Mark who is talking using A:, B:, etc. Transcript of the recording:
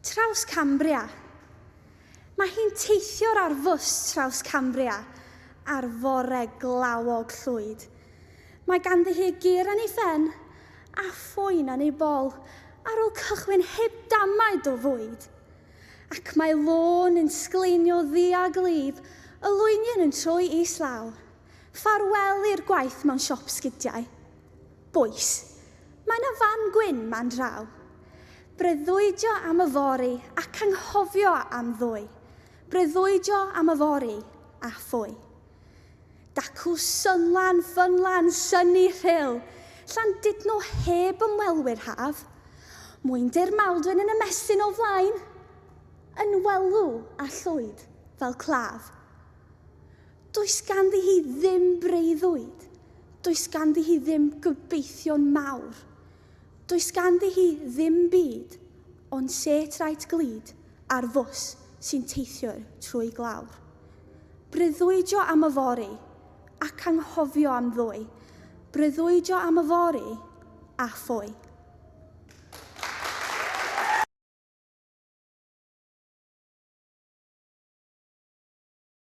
A: Traws Cambria. Mae hi'n teithio'r ar fws traws Cambria ar fore glawog llwyd. Mae ganddi hi gur yn ei ffen a ffwyn yn ei bol ar ôl cychwyn heb damaid o fwyd. Ac mae lôn yn sgleinio ddi a glyf, y lwynion yn troi islaw. Ffarwel i'r gwaith mewn siop sgidiau. Bwys, mae yna fan gwyn ma'n draw. Breuddwydio am y fori ac anghofio am ddwy. Breuddwydio am y fori a ffwy. Dacw synlan, ffynlan, syni rhyl. Llan dydno heb ymwelwyr haf. Mwyndir mawdwyn yn ymestyn o flaen. Yn welw a llwyd fel claf. Does ganddi hi ddim breuddwyd. Does ganddi hi ddim gobeithio'n mawr. Does ganddi hi ddim byd, ond set rhaid glid ar fws sy'n teithio trwy glawr. Breuddwydio am y fori ac anghofio am ddwy. Breuddwydio am y fori a ffwy.